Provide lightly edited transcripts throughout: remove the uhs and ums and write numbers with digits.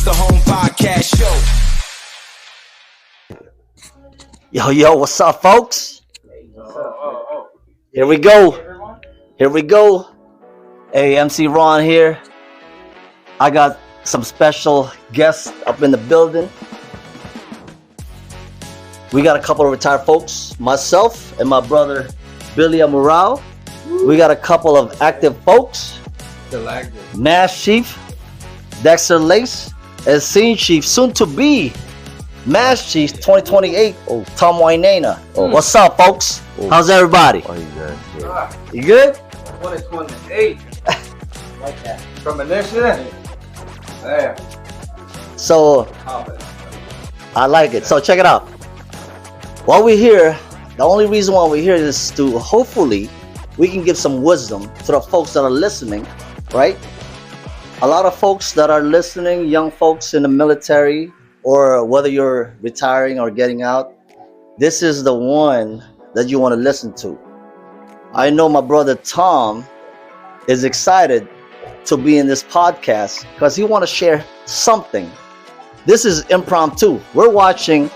It's the Home Podcast Show. Yo, what's up, folks? Here we go. Hey, MC Ron here. I got some special guests up in the building. We got a couple of retired folks, myself and my brother Billy Amaral. We got a couple of active folks, Mass Chief Dexter Lace and Scene Chief, soon to be Mass Chief 2028, Tom Wainana. What's up, folks? How's everybody? Oh, you good? Yeah. You good? 2028. Like that. From enlisted. There. So I like it. So check it out. While we're here, the only reason why we're here is to hopefully we can give some wisdom to the folks that are listening, right? A lot of folks that are listening, young folks in the military, or whether you're retiring or getting out, this is the one that you want to listen to. I know my brother Tom is excited to be in this podcast because he want to share something. This is impromptu. We're watching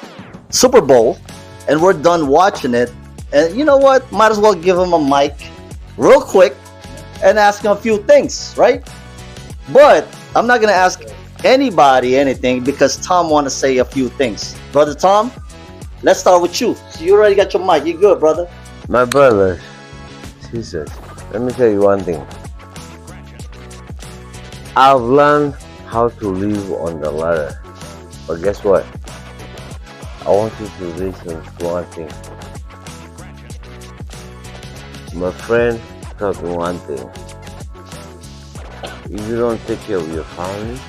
Super Bowl and we're done watching it. And you know what? Might as well give him a mic real quick and ask him a few things, right? But I'm not going to ask anybody anything because Tom want to say a few things. Brother Tom, let's start with you. So you already got your mic. You good, brother? My brother, Jesus, let me tell you one thing. I've learned how to live on the ladder. But guess what? I want you to listen to one thing. My friend taught me one thing. If you don't take care of your family,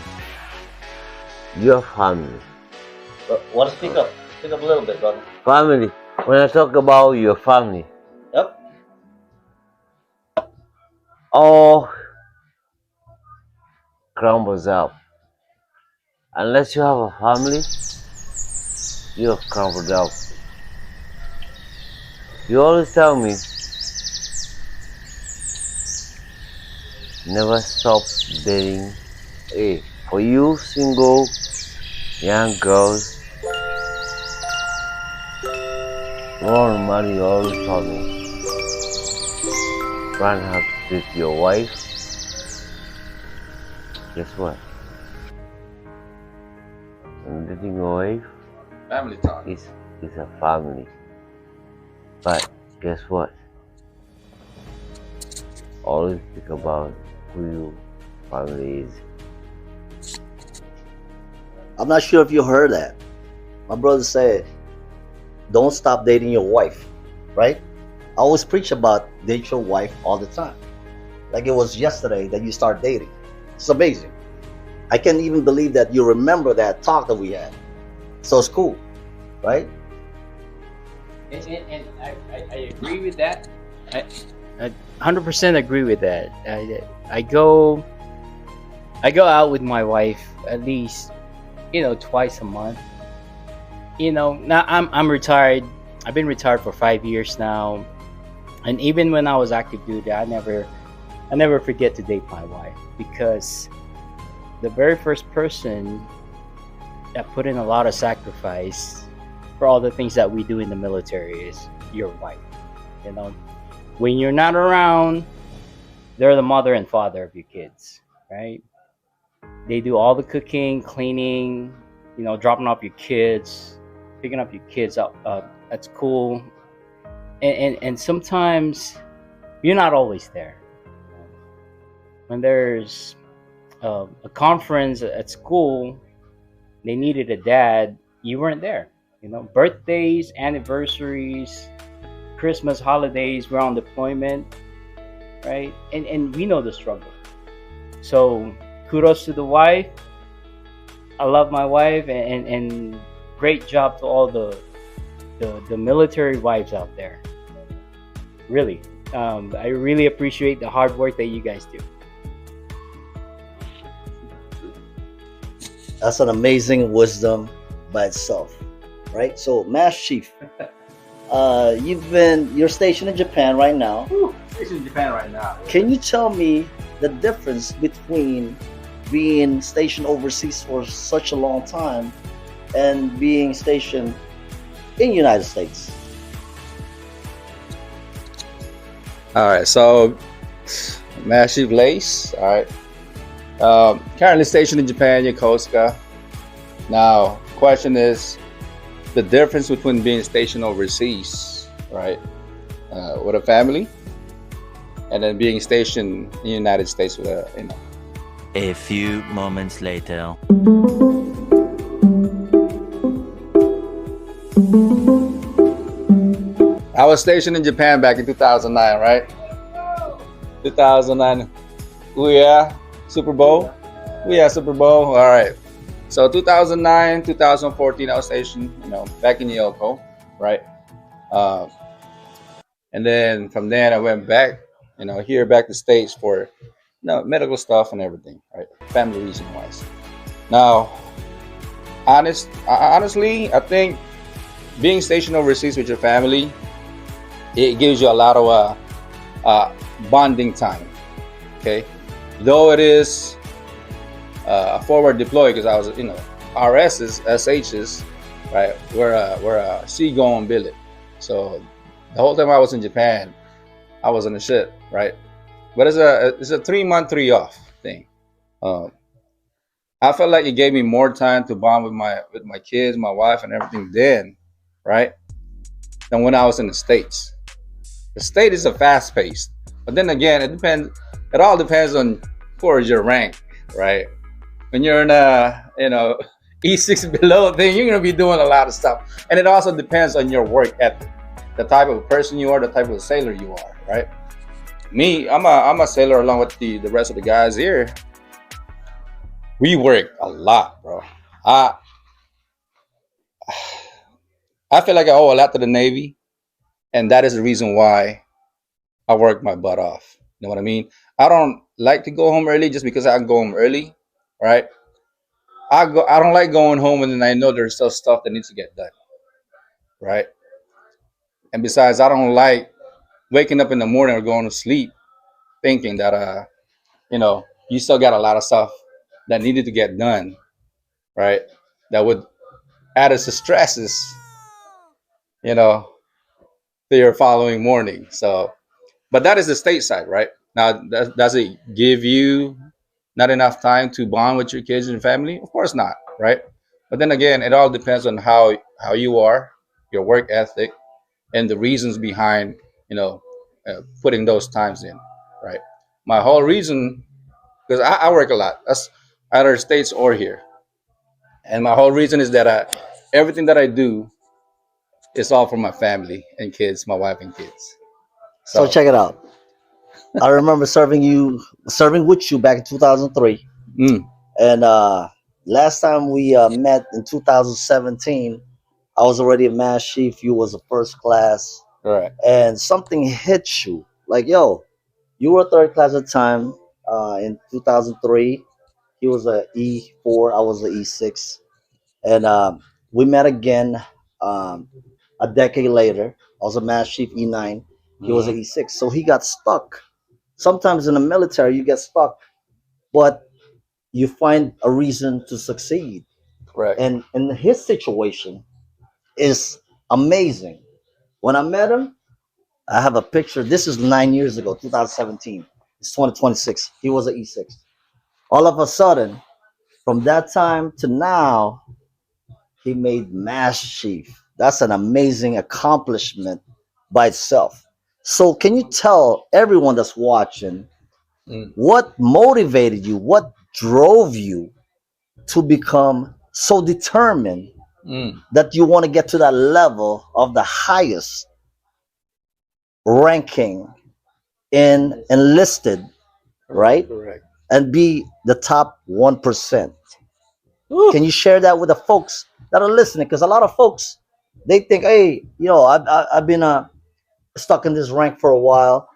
Want to speak up? Speak up a little bit, brother. Family. When I talk about your family, Yep. all crumbles up. Unless you have a family, you have crumbled up. You always tell me, never stop dating. Hey, for you single young girls, role model, you always tell me, learn how to treat your wife. Guess what? And dating your wife Family talk. is a family. But guess what? Always think about who your family is. I'm not sure if you heard that. My brother said, don't stop dating your wife, right? I always preach about date your wife all the time. Like it was yesterday that you start dating. It's amazing. I can't even believe that you remember that talk that we had. So it's cool, right? And I agree with that. I 100% agree with that. I go out with my wife at least, twice a month. Now I'm retired. I've been retired for 5 years now, and even when I was active duty, I never forget to date my wife, because the very first person that put in a lot of sacrifice for all the things that we do in the military is your wife. When you're not around, they're the mother and father of your kids, right? They do all the cooking, cleaning, dropping off your kids, picking up your kids up at school, and sometimes you're not always there. When there's a conference at school, they needed a dad, you weren't there. Birthdays, anniversaries, Christmas, holidays, we're on deployment, right? And we know the struggle. So kudos to the wife. I love my wife, and great job to all the military wives out there. Really, I really appreciate the hard work that you guys do. That's an amazing wisdom by itself, right? So, Mass Chief, you're stationed in Japan right now. Stationed in Japan right now. Can you tell me the difference between being stationed overseas for such a long time and being stationed in the United States? All right, so Massive Lace. All right. Currently stationed in Japan, Yokosuka. Now, question is the difference between being stationed overseas, right, with a family, and then being stationed in the United States with a, A few moments later. I was stationed in Japan back in 2009, right? 2009. Oh yeah, Super Bowl. Oh yeah, Super Bowl. All right. So 2009, 2014, I was stationed, back in Yoko, right? Uh, and then from then I went back, here back to States for, medical stuff and everything, right? Family reason wise. Now, honestly, I think being stationed overseas with your family, it gives you a lot of bonding time. Okay, though it is a forward deploy because I was, RSs, SHs, right? We're a seagoing billet. So the whole time I was in Japan, I was on the ship, right? But it's a 3-month 3 off thing. I felt like it gave me more time to bond with my kids, my wife, and everything then, right? Than when I was in the States. The state is a fast paced, but then again, it depends. It all depends on, of course, your rank, right? When you're in a E6 below thing, you're gonna be doing a lot of stuff, and it also depends on your work ethic, the type of person you are, the type of sailor you are, right? Me, I'm a sailor along with the rest of the guys here. We work a lot, bro. I feel like I owe a lot to the Navy, and that is the reason why I work my butt off. You know what I mean? I don't like to go home early just because I can go home early, right? I don't like going home and then I know there's still stuff that needs to get done, right? And besides, I don't like waking up in the morning or going to sleep thinking that you still got a lot of stuff that needed to get done, right? That would add us to stresses, to your following morning. So, but that is the stateside, right? Now, does it give you not enough time to bond with your kids and family? Of course not, right? But then again, it all depends on how you are, your work ethic, and the reasons behind putting those times in, right? My whole reason, because I work a lot, that's either States or here, and my whole reason is that everything that I do is all for my family and kids, my wife and kids. So check it out. I remember serving with you back in 2003, Mm, and last time we met in 2017, I was already a mass chief. You was a first class, right. and something hit you like, yo, you were third class at the time. In 2003, he was a E4, I was a E6, and we met again um, a decade later. I was a mass chief E9. He was an E6, so he got stuck. Sometimes in the military, you get stuck, but you find a reason to succeed. Correct. And in his situation is amazing. When I met him, I have a picture. This is 9 years ago, 2017. It's 2026. He was an E6. All of a sudden, from that time to now, he made mass chief. That's an amazing accomplishment by itself. So, can you tell everyone that's watching Mm, what motivated you? What drove you to become so determined mm. that you want to get to that level of the highest ranking in enlisted, right? Correct. And be the top 1%. Woo. Can you share that with the folks that are listening? Because a lot of folks, they think, hey, I've been stuck in this rank for a while.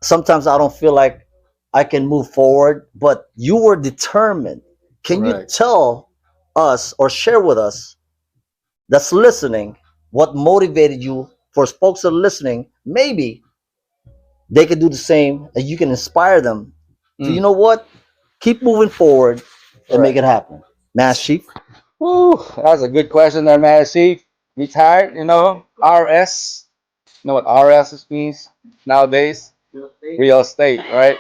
Sometimes I don't feel like I can move forward, but you were determined. Can you Correct. tell us or share with us that's listening what motivated you? For folks that are listening, maybe they could do the same and you can inspire them to, you Mm, know what? keep moving forward and make Right. it happen. Mass Chief. Whew, that's a good question there, man. See, retired, RS. You know what RS means nowadays? Real estate, right?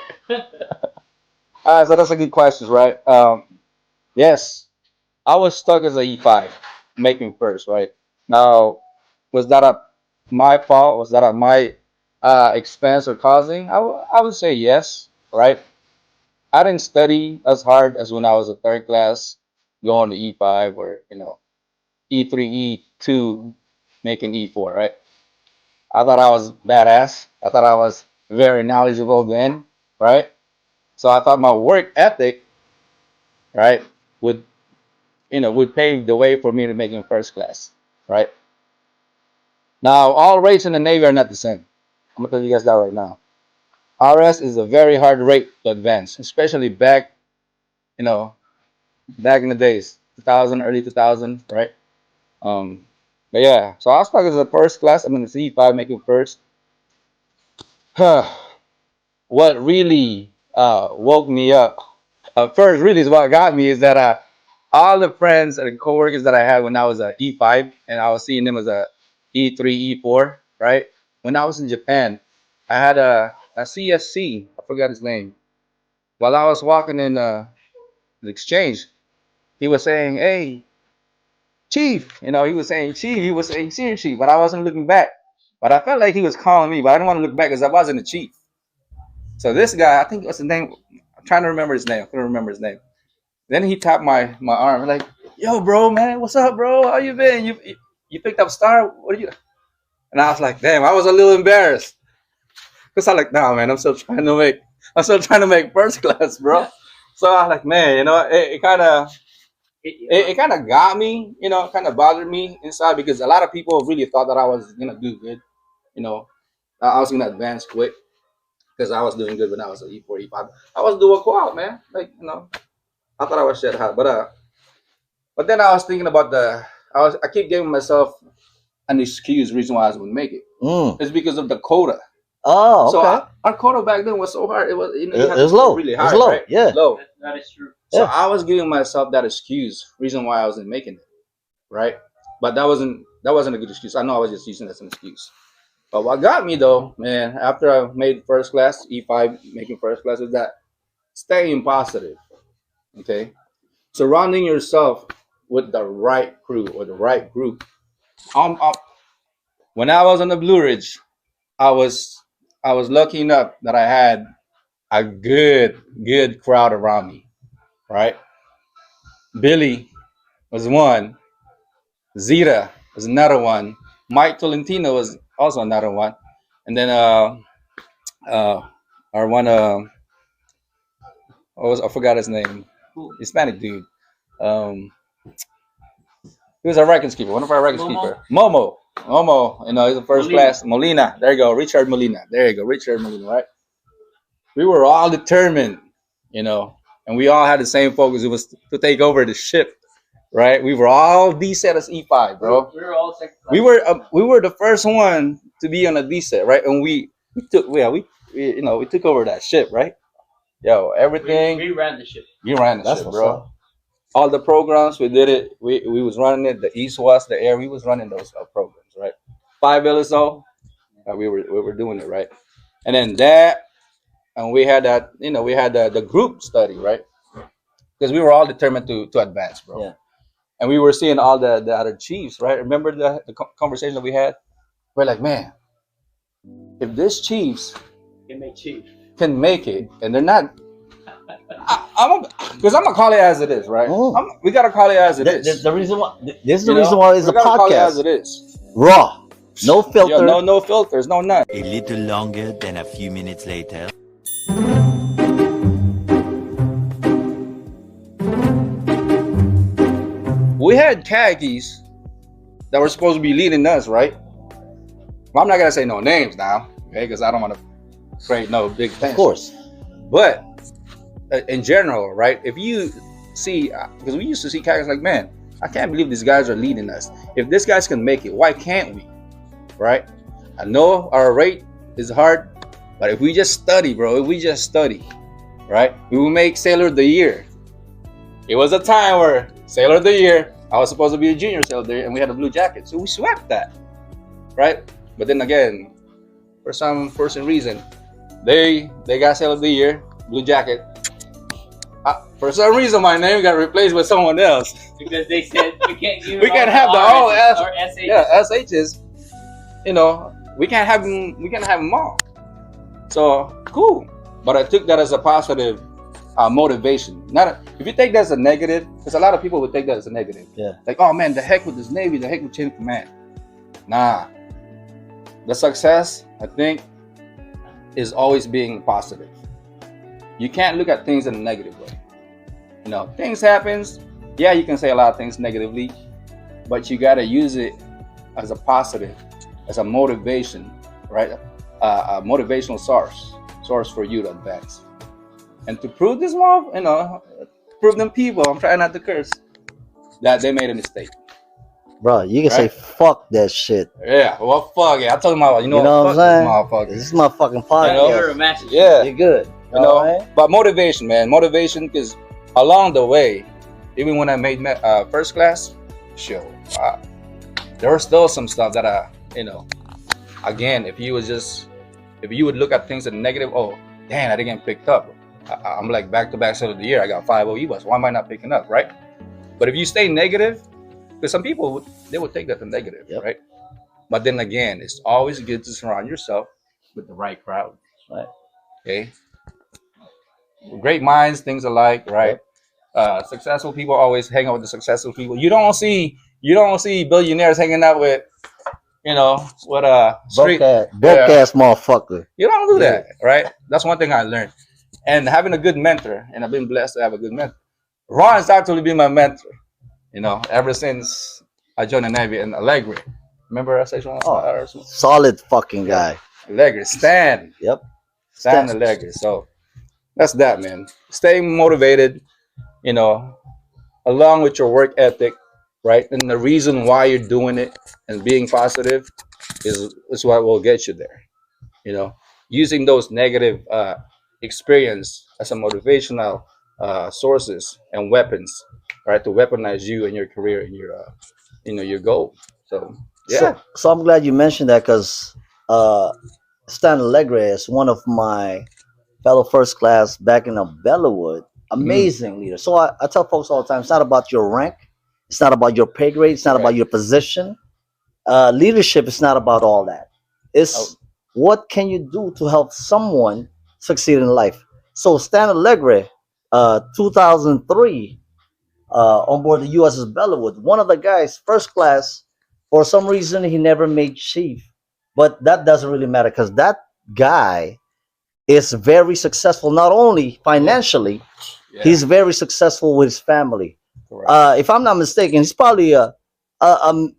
So that's a good question, right? Yes, I was stuck as a E5, making first, right? Now, was that my fault? Was that at my expense or causing? I would say yes, right? I didn't study as hard as when I was a third class going to E5 or, E3, E2, making E4, right? I thought I was badass. I thought I was very knowledgeable then, right? So I thought my work ethic, right, would would pave the way for me to making first class, right? Now, all rates in the Navy are not the same. I'm gonna tell you guys that right now. RS is a very hard rate to advance, especially you know, back in the days, 2000, early 2000, right? But yeah, so I was stuck as a first class. I'm in the C5 making first. What really woke me up first, really, is what got me is that all the friends and coworkers that I had when I was a E5 and I was seeing them as a E3, E4, right? When I was in Japan, I had a CSC, I forgot his name. While I was walking in the exchange, he was saying, "Hey, Chief," he was saying Chief, he was saying Senior Chief, but I wasn't looking back. But I felt like he was calling me, but I didn't want to look back because I wasn't a chief. So this guy, I think what's his name? I'm trying to remember his name. I couldn't remember his name. Then he tapped my arm, like, "Yo, bro, man, what's up, bro? How you been? You picked up star? What are you?" And I was like, "Damn," I was a little embarrassed because I like, "Nah, man, I'm still trying to make first class, bro." So I was like, man, it kind of it kind of got me, kind of bothered me inside because a lot of people really thought that I was gonna do good, you know, I was gonna advance quick because I was doing good when I was at E4, E5. I was doing co-op, man, like I thought I was shit hot, but then I was thinking about I keep giving myself an excuse reason why I was gonna make it. It's because of the quota. Oh, okay. So our quota back then was so hard. It was you it had was to low. really It hard, was low. right? Yeah. Low. That is true. So Yeah. I was giving myself that excuse reason why I wasn't making it, right? But that wasn't a good excuse. I know I was just using that as an excuse. But what got me though, man, after I made first class, E5 making first class, was that staying positive. Okay, surrounding yourself with the right crew or the right group. When I was on the Blue Ridge, I was lucky enough that I had a good crowd around me. Right, Billy was one, Zeta was another one, Mike Tolentino was also another one, and then our one I forgot his name, Hispanic dude. He was a records keeper, one of our records keeper. Momo. He's the first class. Molina. There you go. Richard Molina. There you go. Richard Molina, right? We were all determined, and we all had the same focus. It was to take over the ship, right? We were all D set as E5, bro. We were all second class. We were the first one to be on a D set, right? And we took over that ship, right? Yo, everything. We ran the ship. We ran the That's ship, what's bro. up. All the programs we did it. We was running it. The East, West, the Air. We was running those programs, right? 5 LSO. We were doing it, right? And then and we had that. We had the group study, right? Because we were all determined to advance, bro. Yeah. And we were seeing all the other chiefs, right? Remember the conversation that we had? We're like, man, if this chiefs Can make chief. can make it, and they're not. I'm gonna call it as it is, right? We gotta call it as it is. The reason why this is the reason why it's a we gotta call it as podcast. it is. Raw, no filter. No filters, no none. A little longer than a few minutes later. We had khakis that were supposed to be leading us, right? Well, I'm not gonna say no names now, okay? Because I don't want to create no big tension. Of course. But in general, right? If you see, because we used to see khakis like, man, I can't believe these guys are leading us. If these guys can make it, why can't we? Right? I know our rate is hard, but if we just study, bro, if we just study, right? We will make Sailor of the Year. It was a time where Sailor of the Year, I was supposed to be a junior Sailor of the Year, and we had a blue jacket, so we swept that, right? But then again, for some reason, they got Sailor of the Year, blue jacket. For some reason, my name got replaced with someone else. Because they said we can't use We can't have the whole S, or SHs. yeah, SHs. You know, we can't have them. We can't have them all. So cool. But I took that as a positive motivation. If you take that as a negative, because a lot of people would take that as a negative. Yeah. Like, oh man, the heck with this Navy, the heck with chain of command. Nah. The success, I think, is always being positive. You can't look at things in a negative way. You know, things happens. Yeah, you can say a lot of things negatively, but you gotta use it as a positive, as a motivation, right? A motivational source for you to advance. And to prove this mob, you know, prove them people, I'm trying not to curse, that they made a mistake. Bro, you can say fuck that shit. Yeah, well, fuck it. I told him, you know what I'm saying? Motherfucker. This is my fucking podcast. You're a master. Yeah, You're good. you know. But motivation, man, motivation, because along the way, even when I made first class, there was still some stuff that you know, again, if you would look at things in a negative, oh, damn, I didn't get picked up. I'm like back-to-back Sailor of the Year. I got 5 OEBUs. Why am I not picking up, right? But if you stay negative, because some people they would take that to negative, right? But then again, it's always good to surround yourself with the right crowd, Right. Okay. Great minds, things alike, right? Successful people always hang out with the successful people. You don't see billionaires hanging out with, you know, with a street broke ass motherfucker. You don't do that, right? That's one thing I learned. And having a good mentor, and I've been blessed to have a good mentor. Ron has actually been my mentor, you know, ever since I joined the Navy in Allegri. Remember SH1? Oh, solid fucking guy. Allegri, Stan. Yep. Stan Allegri. So that's that, man. Stay motivated, you know, along with your work ethic, right? And the reason why you're doing it and being positive is what will get you there. You know, using those negative experience as a motivational sources and weapons, right, to weaponize you and your career and your you know, your goal. So yeah. So I'm glad you mentioned that, because Stan Allegri is one of my fellow first class back in Bellawood. Amazing leader. So I tell folks all the time, it's not about your rank, it's not about your pay grade, it's not about your position. Leadership is not about all that. It's what can you do to help someone succeed in life. So Stan Allegri, 2003, on board the USS Bellawood, one of the guys, first class. For some reason, he never made chief, but that doesn't really matter, because that guy is very successful, not only financially, he's very successful with his family. If I'm not mistaken, he's probably a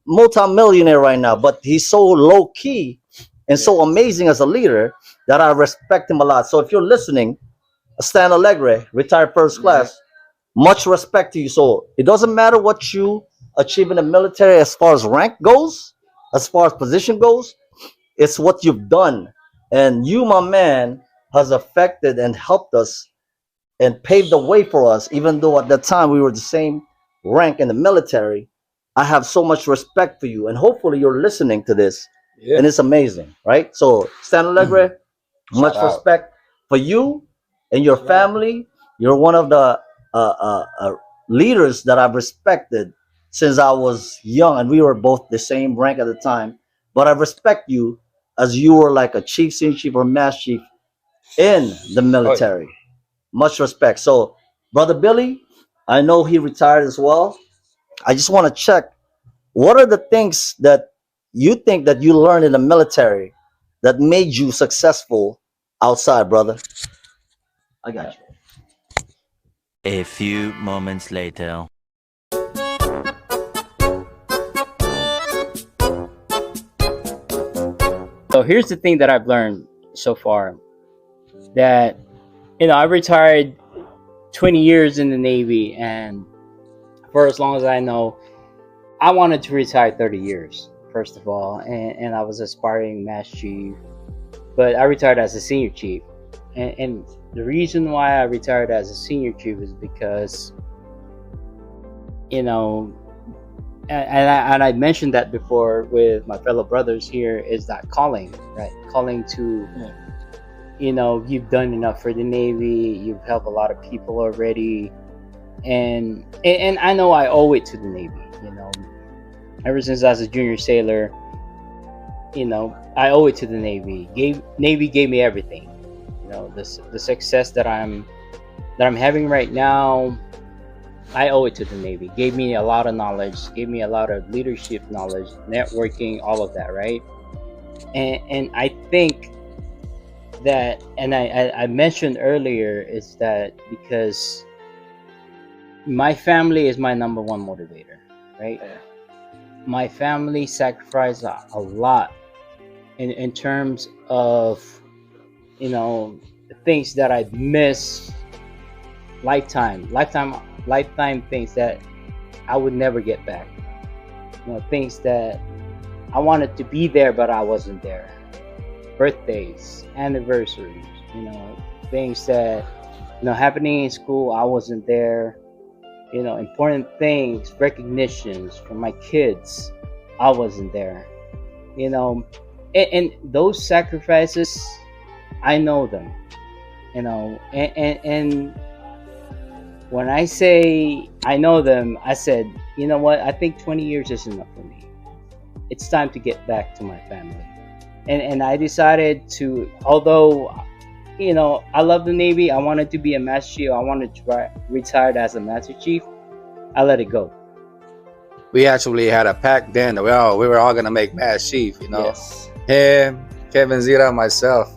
multi-millionaire right now, but he's so low key and so amazing as a leader that I respect him a lot. So if you're listening, Stan Allegri, retired first class, much respect to you. So it doesn't matter what you achieve in the military as far as rank goes, as far as position goes, it's what you've done. And you, my man, has affected and helped us and paved the way for us, even though at that time we were the same rank in the military. I have so much respect for you, and hopefully you're listening to this, and it's amazing, right? So Stan Allegri, much respect for you and your family. You're one of the leaders that I've respected since I was young, and we were both the same rank at the time. But I respect you as you were like a chief, senior chief, or master chief in the military. Much respect. So, Brother Billy, I know he retired as well. I just want to check, what are the things that you think that you learned in the military that made you successful outside, brother? I got you. A few moments later. So here's the thing that I've learned so far, that, you know, I retired 20 years in the Navy, and for as long as I know, I wanted to retire 30 years, first of all, and I was aspiring master chief, but I retired as a senior chief. and the reason why I retired as a senior chief is because, you know, and I mentioned that before with my fellow brothers here, is that calling, right? Calling to, you know, you've done enough for the Navy, you've helped a lot of people already, and I know I owe it to the Navy, you know. Ever since I was a junior sailor, you know, I owe it to the Navy. Navy gave me everything, you know, the success that I'm having right now. I owe it to the Navy. Gave me a lot of knowledge, gave me a lot of leadership knowledge, networking, all of that, right? And I think that, and I mentioned earlier, is that because my family is my number one motivator, right? My family sacrificed a lot in terms of, you know, the things that I miss, lifetime things that I would never get back. You know, things that I wanted to be there, but I wasn't there. Birthdays, anniversaries, you know, things that, you know, happening in school, I wasn't there. You know, important things, recognitions from my kids, I wasn't there. You know, and those sacrifices, I know them. You know, and when I say I know them, I said, you know what, I think 20 years is enough for me. It's time to get back to my family. And I decided to, although, you know, I love the Navy, I wanted to be a Master Chief, I wanted to retire as a Master Chief, I let it go. We actually had a pact then that we were all gonna make Master Chief, you know. Yes. Him, Kevin Zira, myself.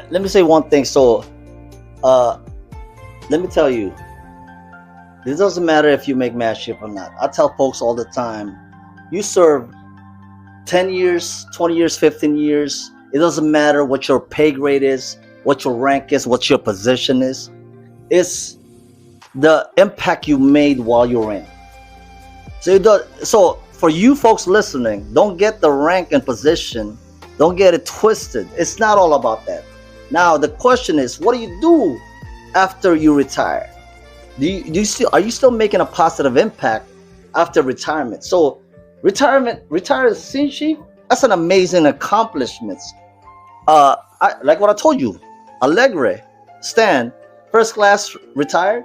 Let me say one thing. So, let me tell you, this doesn't matter if you make Master Chief or not. I tell folks all the time, you serve 10 years, 20 years, 15 years. It doesn't matter what your pay grade is, what your rank is, what your position is. It's the impact you made while you're in. So for you folks listening, don't get the rank and position. Don't get it twisted. It's not all about that. Now the question is, what do you do after you retire? Are you still making a positive impact after retirement? So retire as senior chief, that's an amazing accomplishment. Like what I told you, Alegre, Stan, first class retired.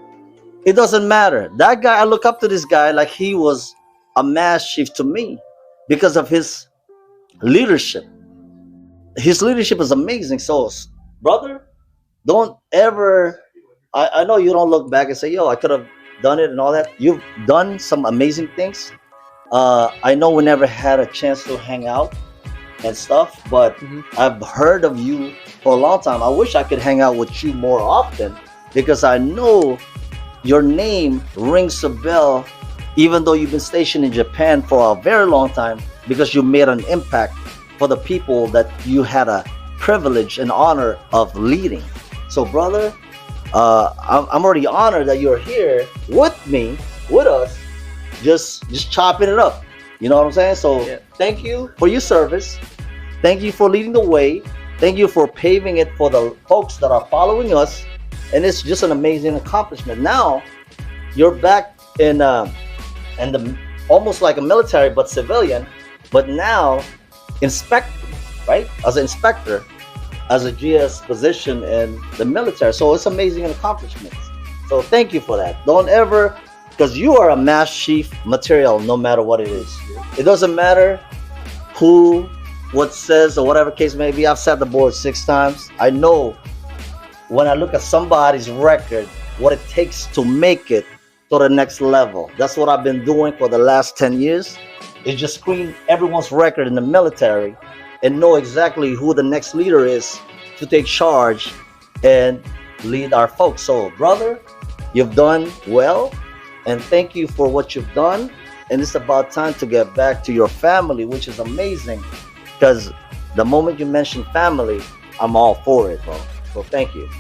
It doesn't matter. That guy, I look up to this guy like he was a Master Chief to me because of his leadership. His leadership is amazing. So, brother, don't ever, I know you don't look back and say, yo, I could have done it and all that. You've done some amazing things. I know we never had a chance to hang out and stuff, but I've heard of you for a long time. I wish I could hang out with you more often because I know your name rings a bell, even though you've been stationed in Japan for a very long time, because you made an impact for the people that you had a privilege and honor of leading. So, brother, I'm already honored that you're here with me, with us, just chopping it up. You know what I'm saying? So, Thank you for your service. Thank you for leading the way. Thank you for paving it for the folks that are following us. And it's just an amazing accomplishment. Now, you're back in the almost like a military, but civilian. But now, inspecting, right? As an inspector, as a GS position in the military. So it's amazing accomplishments. So thank you for that. Don't ever, because you are a Master Chief material no matter what it is. It doesn't matter who, what says, or whatever case may be. I've sat the board 6 times. I know when I look at somebody's record, what it takes to make it to the next level. That's what I've been doing for the last 10 years. Is just screen everyone's record in the military and know exactly who the next leader is to take charge and lead our folks. So, brother, you've done well, and thank you for what you've done. And it's about time to get back to your family, which is amazing, because the moment you mention family, I'm all for it, bro. So thank you.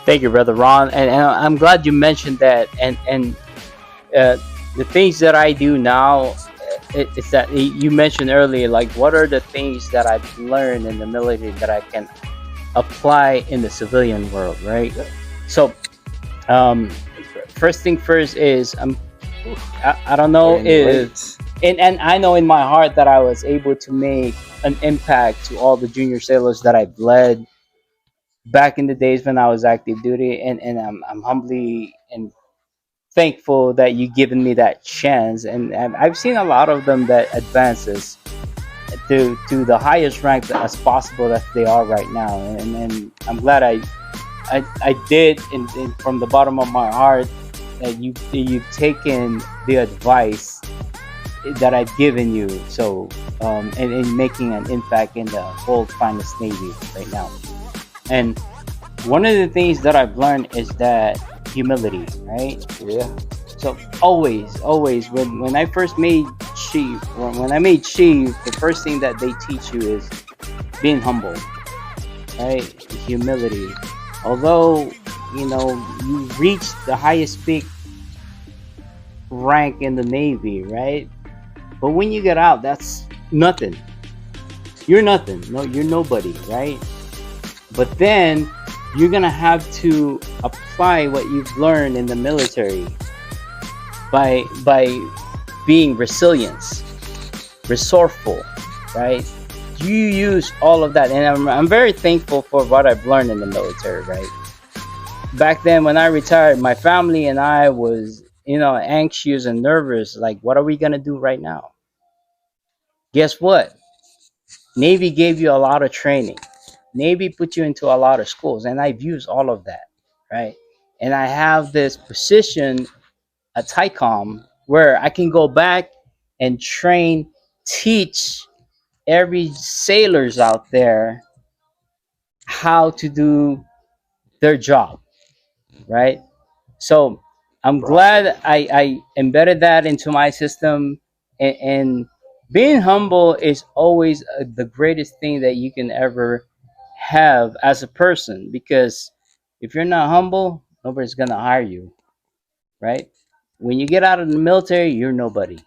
Thank you, Brother Ron. And I'm glad you mentioned that. And the things that I do now, it's that you mentioned earlier, like what are the things that I've learned in the military that I can apply in the civilian world, right? So, first thing first is I don't know if, and I know in my heart that I was able to make an impact to all the junior sailors that I've led back in the days when I was active duty, and I'm humbly and thankful that you given me that chance, and I've seen a lot of them that advances to the highest rank as possible that they are right now, and I'm glad I did from the bottom of my heart that you've taken the advice that I've given you, so and making an impact in the world's finest Navy right now. And one of the things that I've learned is that humility, right? Yeah. So always when I first made chief, when I made chief, the first thing that they teach you is being humble, right? Humility. Although, you know, you reach the highest peak rank in the Navy, right? But when you get out, that's nothing. You're nothing. No, you're nobody, right? But then you're gonna have to apply what you've learned in the military by being resourceful, right? You use all of that, and I'm very thankful for what I've learned in the military, right? Back then when I retired, my family and I was, you know, anxious and nervous, like, what are we gonna do right now? Guess what? Navy gave you a lot of training. Navy put you into a lot of schools, and I've used all of that, right? And I have this position at TICOM where I can go back and train, teach every sailors out there how to do their job, right? So I'm glad I embedded that into my system, and being humble is always the greatest thing that you can ever have as a person, because if you're not humble, nobody's gonna hire you, right? When you get out of the military, you're nobody,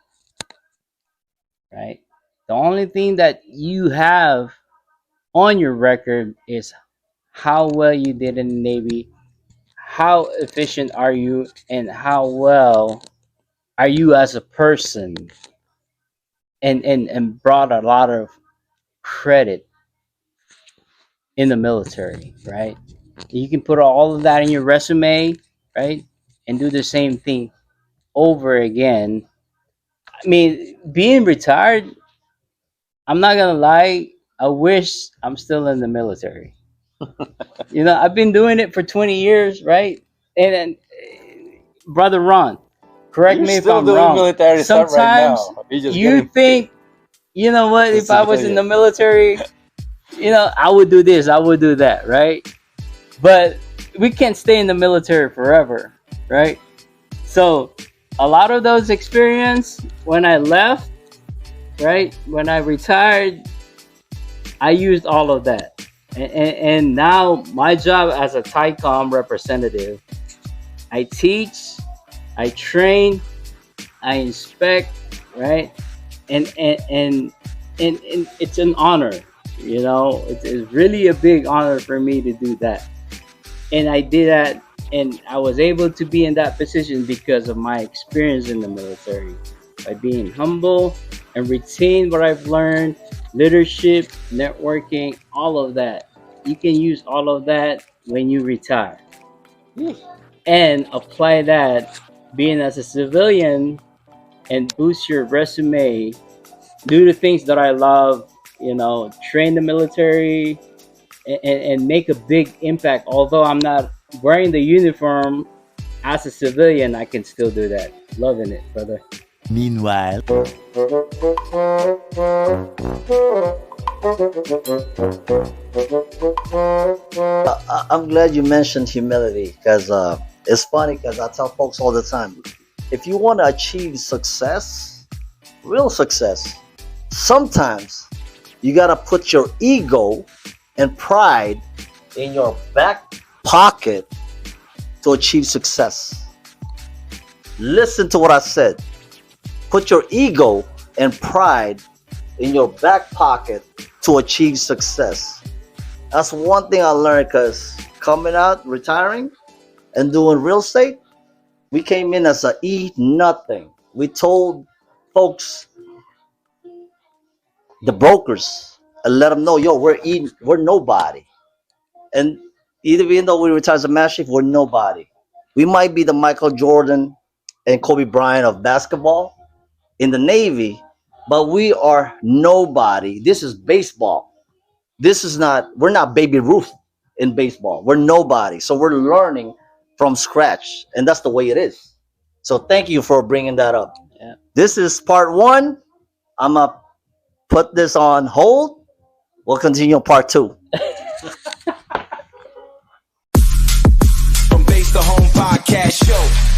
right? The only thing that you have on your record is how well you did in the Navy, how efficient are you, and how well are you as a person, and brought a lot of credit in the military, right? You can put all of that in your resume, right? And do the same thing over again. I mean, being retired, I'm not gonna lie, I wish I'm still in the military. You know, I've been doing it for 20 years, right? And brother Ron, correct You're me if still I'm doing wrong. military stuff right Sometimes now. You're just you getting think, you know what, It's if I was in the civilian. military, you know, I would do this, I would do that, right? But we can't stay in the military forever, right? So a lot of those experience when I left, right, when I retired, I used all of that. And now my job as a TICOM representative, I teach, I train, I inspect, right? And it's an honor, you know. It's really a big honor for me to do that. And I did that, and I was able to be in that position because of my experience in the military, by being humble and retain what I've learned, leadership, networking, all of that. You can use all of that when you retire and apply that being as a civilian, and boost your resume, do the things that I love, you know, train the military, and make a big impact. Although I'm not wearing the uniform as a civilian, I can still do that. Loving it, brother. Meanwhile, I'm glad you mentioned humility, because it's funny, because I tell folks all the time, if you want to achieve success, real success, sometimes you got to put your ego and pride in your back pocket to achieve success. Listen to what I said. Put your ego and pride in your back pocket to achieve success. That's one thing I learned because coming out, retiring, and doing real estate, we came in as a E nothing. We told folks, the brokers, and let them know, yo, we're nobody. And even though we retired as a master, we're nobody. We might be the Michael Jordan and Kobe Bryant of basketball in the Navy, but we are nobody. This is baseball. This is not, we're not Baby Ruth in baseball. We're nobody. So we're learning from scratch. And that's the way it is. So thank you for bringing that up. Yeah. This is part one. I'm going to put this on hold. We'll continue part two. From Base to Home Podcast Show.